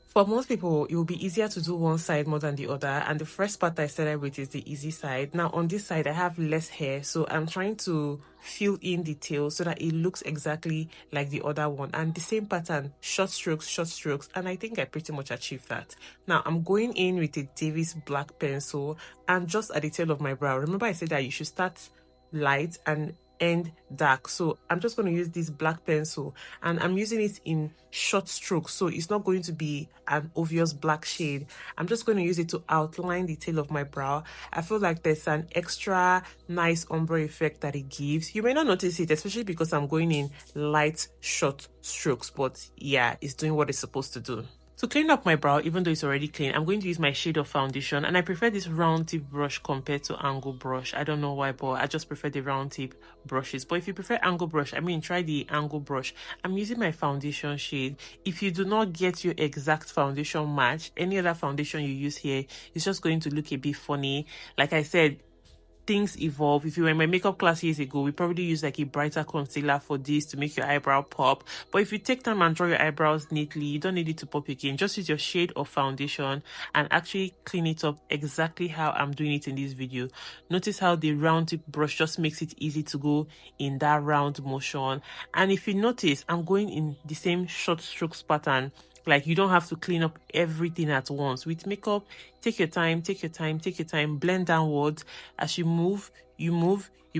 For most people, it will be easier to do one side more than the other, and the first part I started with is the easy side. Now on this side I have less hair, so I'm trying to fill in the tail so that it looks exactly like the other one, and the same pattern, short strokes, and I think I pretty much achieved that. Now I'm going in with a Davis black pencil and just at the tail of my brow. Remember I said that you should start light and end dark, so I'm just going to use this black pencil, and I'm using it in short strokes, so it's not going to be an obvious black shade. I'm just going to use it to outline the tail of my brow. I feel like there's an extra nice ombre effect that it gives. You may not notice it, especially because I'm going in light short strokes, but yeah, it's doing what it's supposed to do. To clean up my brow, even though it's already clean, I'm going to use my shade of foundation, and I prefer this round tip brush compared to angle brush. I don't know why, but I just prefer the round tip brushes. But if you prefer angle brush, I mean, try the angle brush. I'm using my foundation shade. If you do not get your exact foundation match, any other foundation you use here is just going to look a bit funny. Like I said, things evolve. If you were in my makeup class years ago, we probably use like a brighter concealer for this to make your eyebrow pop. But if you take time and draw your eyebrows neatly, you don't need it to pop again. Just use your shade of foundation and actually clean it up exactly how I'm doing it in this video. Notice how the round tip brush just makes it easy to go in that round motion. And if you notice, I'm going in the same short strokes pattern. Like, you don't have to clean up everything at once. With makeup, take your time, blend downwards. As you move, you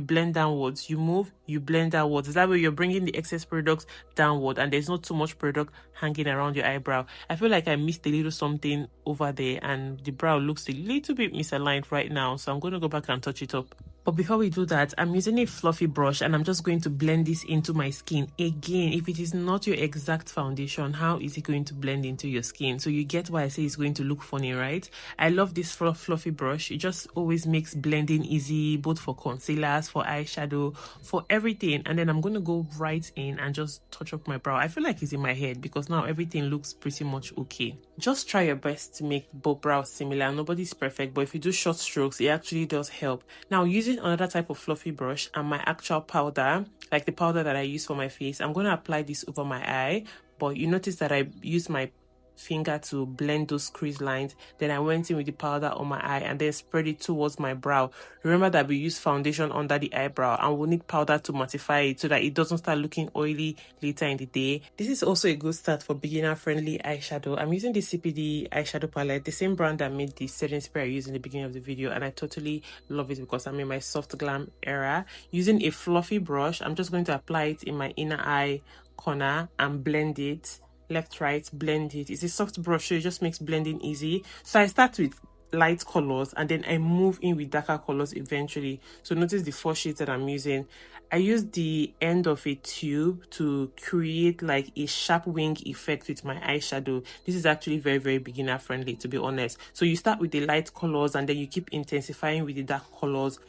blend downwards. You move, you blend downwards. That way you're bringing the excess products downward and there's not too much product hanging around your eyebrow. I feel like I missed a little something over there and the brow looks a little bit misaligned right now. So I'm going to go back and touch it up. But before we do that, I'm using a fluffy brush and I'm just going to blend this into my skin. Again, if it is not your exact foundation, how is it going to blend into your skin? So you get why I say it's going to look funny, right? I love this fluffy brush. It just always makes blending easy, both for concealers, for eyeshadow, for everything. And then I'm going to go right in and just touch up my brow. I feel like it's in my head because now everything looks pretty much okay. Just try your best to make both brows similar. Nobody's perfect, but if you do short strokes, it actually does help. Now, using another type of fluffy brush and my actual powder, like the powder that I use for my face, I'm going to apply this over my eye. But you notice that I use my finger to blend those crease lines. Then I went in with the powder on my eye and then spread it towards my brow. Remember that we use foundation under the eyebrow and we'll need powder to mattify it so that it doesn't start looking oily later in the day. This is also a good start for beginner friendly eyeshadow. I'm using the CPD eyeshadow palette, the same brand that made the setting spray I used in the beginning of the video, and I totally love it because I'm in my soft glam era. Using a fluffy brush, I'm just going to apply it in my inner eye corner and blend it left, right, blend it. It's a soft brush, so it just makes blending easy. So I start with light colors and then I move in with darker colors eventually. So notice the 4 shades that I'm using. I use the end of a tube to create like a sharp wing effect with my eyeshadow. This is actually very beginner friendly, to be honest. So you start with the light colors and then you keep intensifying with the dark colors.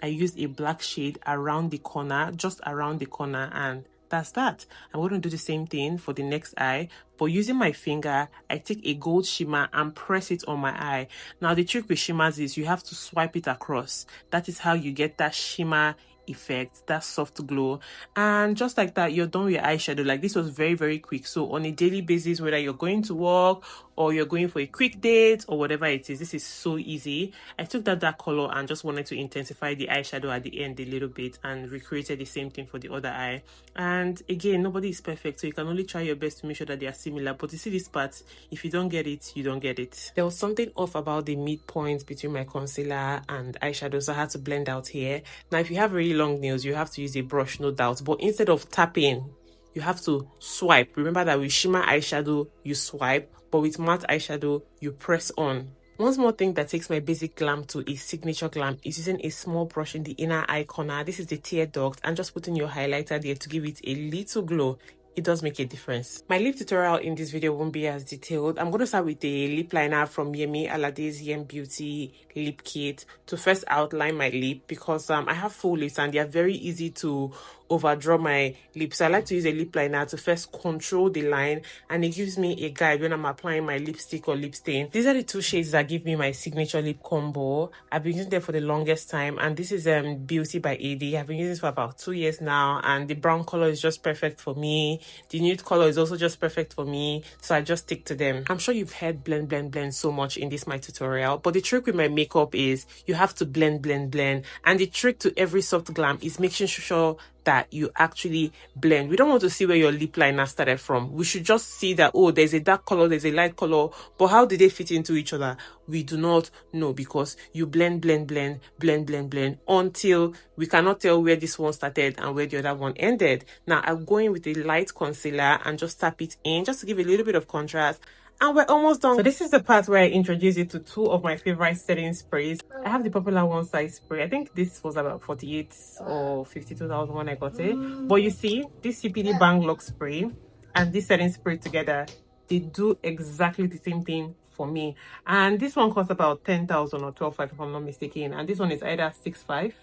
I used a black shade around the corner, just around the corner, and that's that. I'm going to do the same thing for the next eye, but using my finger, I take a gold shimmer and press it on my eye. Now the trick with shimmers is you have to swipe it across. That is how you get that shimmer effect, that soft glow. And just like that, you're done with your eyeshadow. Like, this was very quick. So on a daily basis, whether you're going to work or you're going for a quick date or whatever it is, this is so easy. I took that dark color and just wanted to intensify the eyeshadow at the end a little bit and recreated the same thing for the other eye. And again, nobody is perfect, so you can only try your best to make sure that they are similar. But you see this part, if you don't get it, you don't get it. There was something off about the midpoint between my concealer and eyeshadow, so I had to blend out here. Now if you have really long nails, you have to use a brush, no doubt, but instead of tapping, you have to swipe. Remember that with shimmer eyeshadow, you swipe, but with matte eyeshadow, you press on. One small thing that takes my basic glam to a signature glam is using a small brush in the inner eye corner. This is the tear duct, and just putting your highlighter there to give it a little glow. It does make a difference. My lip tutorial in this video won't be as detailed. I'm going to start with a lip liner from Yemi Alade's Yem Beauty lip kit to first outline my lip because I have full lips and they are very easy to overdraw my lips. So I like to use a lip liner to first control the line, and it gives me a guide when I'm applying my lipstick or lip stain. These are the two shades that give me my signature lip combo. I've been using them for the longest time, and this is Beauty by AD. I've been using this for about 2 years now, and the brown color is just perfect for me. The nude color is also just perfect for me, so I just stick to them. I'm sure you've heard blend, blend, blend so much in this my tutorial, but the trick with my makeup is you have to blend, blend, blend, and the trick to every soft glam is making sure that you actually blend. We don't want to see where your lip liner started from. We should just see that, oh, there's a dark color, there's a light color, but how did they fit into each other? We do not know, because you blend, blend, blend, blend, blend, blend until we cannot tell where this one started and where the other one ended. Now I'm going with a light concealer and just tap it in just to give a little bit of contrast. And we're almost done. So this is the part where I introduce you to two of my favorite setting sprays. I have the popular one size spray. I think this was about 48 or 52,000 when I got it. But you see, this CPD Bang Lock spray and this setting spray together, they do exactly the same thing for me. And this one costs about 10,000 or 12,500 if I'm not mistaken. And this one is either 6,500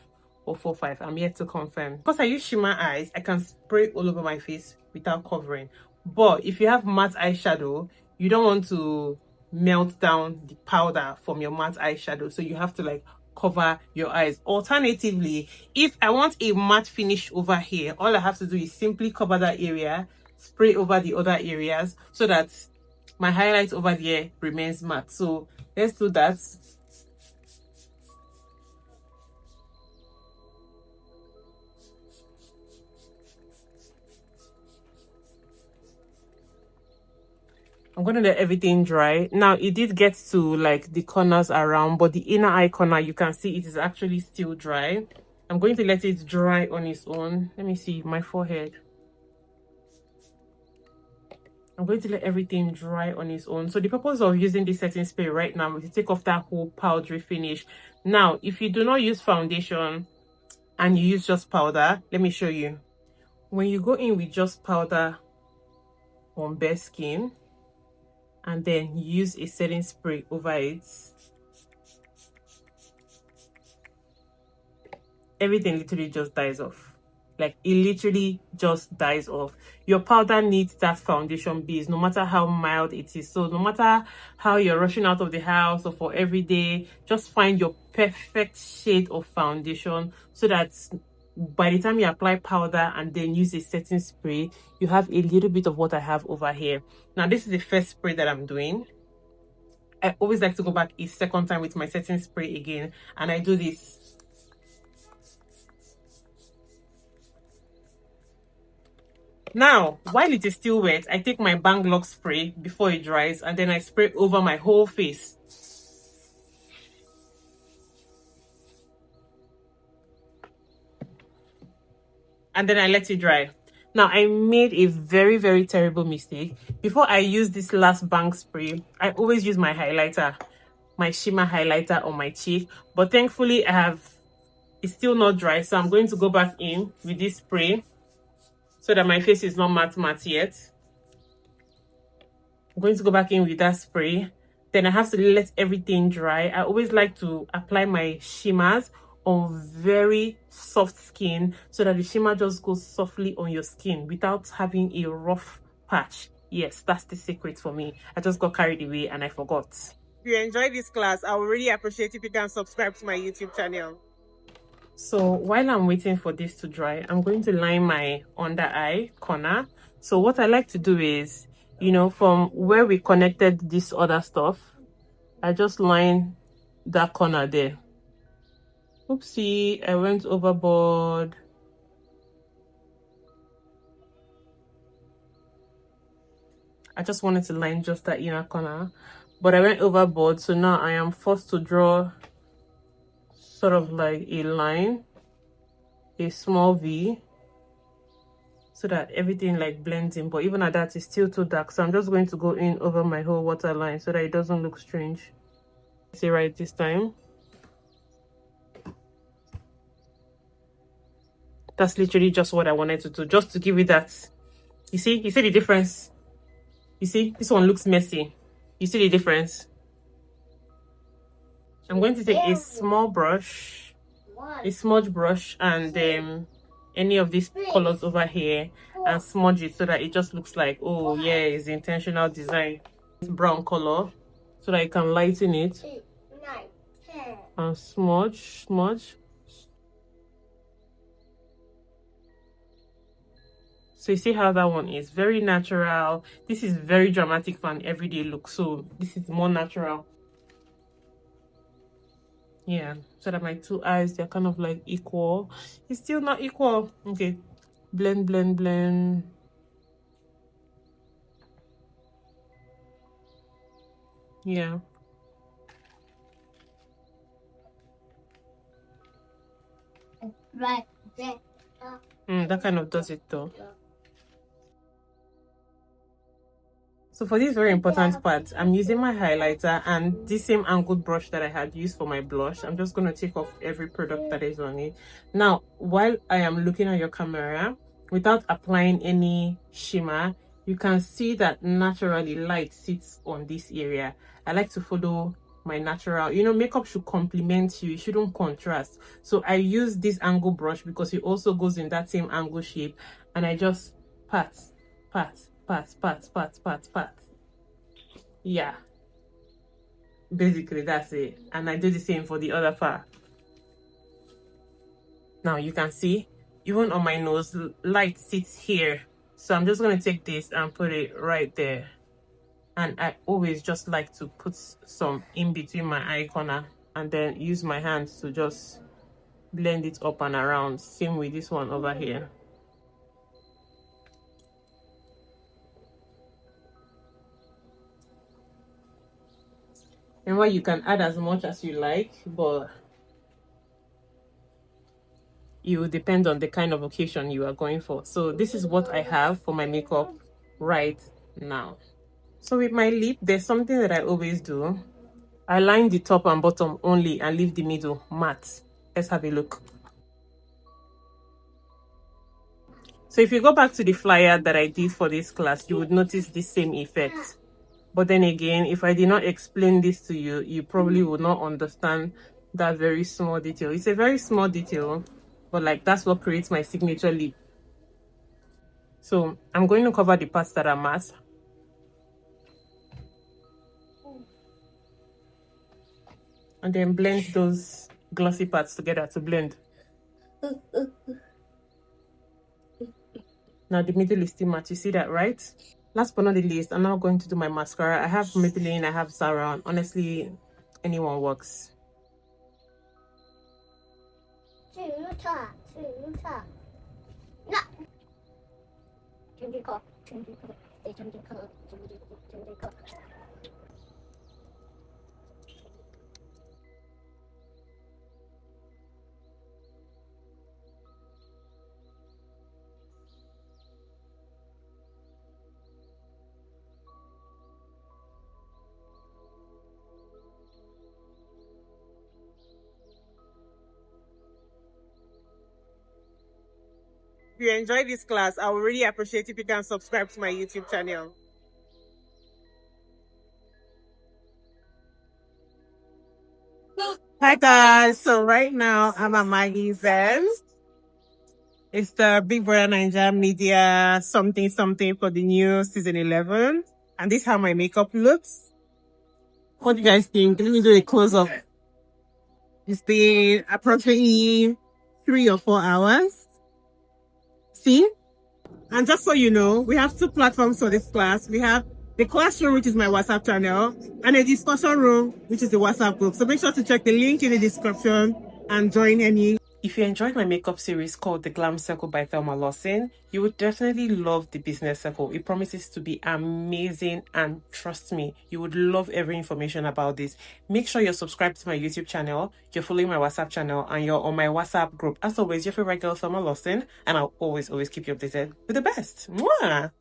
or 4,500. I'm yet to confirm. Because I use shimmer eyes, I can spray all over my face without covering. But if you have matte eyeshadow, you don't want to melt down the powder from your matte eyeshadow, so you have to like cover your eyes. Alternatively, if I want a matte finish over here, all I have to do is simply cover that area, spray over the other areas so that my highlight over there remains matte. So let's do that. I'm going to let everything dry. Now, it did get to like the corners around, but the inner eye corner, you can see it is actually still dry. I'm going to let it dry on its own. Let me see my forehead. I'm going to let everything dry on its own. So the purpose of using this setting spray right now is to take off that whole powdery finish. Now, if you do not use foundation and you use just powder, let me show you. When you go in with just powder on bare skin, and then use a setting spray over it, everything literally just dies off. Like, it literally just dies off. Your powder needs that foundation base, no matter how mild it is. So no matter how you're rushing out of the house or for every day, just find your perfect shade of foundation so that by the time you apply powder and then use a setting spray, you have a little bit of what I have over here. Now, this is the first spray that I'm doing. I always like to go back a second time with my setting spray again, and I do this. Now, while it is still wet, I take my Bang Lock spray before it dries, and then I spray over my whole face. And then I let it dry. Now, I made a very, very terrible mistake. Before I use this last Bang spray, I always use my highlighter, my shimmer highlighter on my cheek. But thankfully, it's still not dry. So I'm going to go back in with this spray so that my face is not matte yet. I'm going to go back in with that spray. Then I have to let everything dry. I always like to apply my shimmers on very soft skin so that the shimmer just goes softly on your skin without having a rough patch. Yes, that's the secret for me. I just got carried away and I forgot. If you enjoyed this class, I would really appreciate if you can subscribe to my YouTube channel. So while I'm waiting for this to dry, I'm going to line my under eye corner. So what I like to do is, you know, from where we connected this other stuff, I just line that corner there. Oopsie, I went overboard. I just wanted to line just that inner corner, but I went overboard, so now I am forced to draw sort of like a line, a small V, so that everything like blends in, but even at that it's still too dark, so I'm just going to go in over my whole waterline so that it doesn't look strange. See right this time. That's literally just what I wanted to do, just to give it that. You see the difference? You see, this one looks messy. You see the difference? I'm going to take a small brush, a smudge brush, and any of these colors over here and smudge it so that it just looks like, oh yeah, it's intentional design. This brown color so that I can lighten it and smudge. So you see how that one is very natural. This is very dramatic for an everyday look, so this is more natural. Yeah, so that my two eyes, they're kind of like equal. It's still not equal. Okay, blend. Yeah. That kind of does it though. So for this very important part, I'm using my highlighter and this same angled brush that I had used for my blush. I'm just going to take off every product that is on it. Now, while I am looking at your camera, without applying any shimmer, you can see that naturally light sits on this area. I like to follow my natural, you know, makeup should complement you, it shouldn't contrast. So I use this angle brush because it also goes in that same angle shape, and I just pat. Yeah, basically that's it. And I do the same for the other part. Now you can see even on my nose, light sits here, so I'm just going to take this and put it right there. And I always just like to put some in between my eye corner and then use my hands to just blend it up and around. Same with this one over here. Remember, you can add as much as you like, but it will depend on the kind of occasion you are going for. So this is what I have for my makeup right now. So with my lip, there's something that I always do. I line the top and bottom only and leave the middle matte. Let's have a look. So if you go back to the flyer that I did for this class, you would notice the same effect. But then again, if I did not explain this to you, you probably would not understand that very small detail. It's a very small detail, but like that's what creates my signature lip. So I'm going to cover the parts that are matte. And then blend those glossy parts together to blend. Now the middle is still matte. You see that, right? Last but not the least, I'm now going to do my mascara. I have Maybelline, I have Zara, and honestly, anyone works. If you enjoyed this class, I would really appreciate if you can subscribe to my YouTube channel. Hi guys, so right now I'm at Maggie's End. It's the Big Brother Nigeria Media something for the new season 11. And this is how my makeup looks. What do you guys think? Let me do a close-up. It's been approximately 3 or 4 hours. See? And just so you know, we have 2 platforms for this class. We have the classroom, which is my WhatsApp channel, and a discussion room, which is the WhatsApp group. So make sure to check the link in the description and join any. If you enjoyed my makeup series called The Glam Circle by Thelma Lawson, you would definitely love the business circle. It promises to be amazing, and trust me, you would love every information about this. Make sure you're subscribed to my YouTube channel, you're following my WhatsApp channel, and you're on my WhatsApp group. As always, your favorite girl, Thelma Lawson, and I'll always keep you updated with the best. Mwah!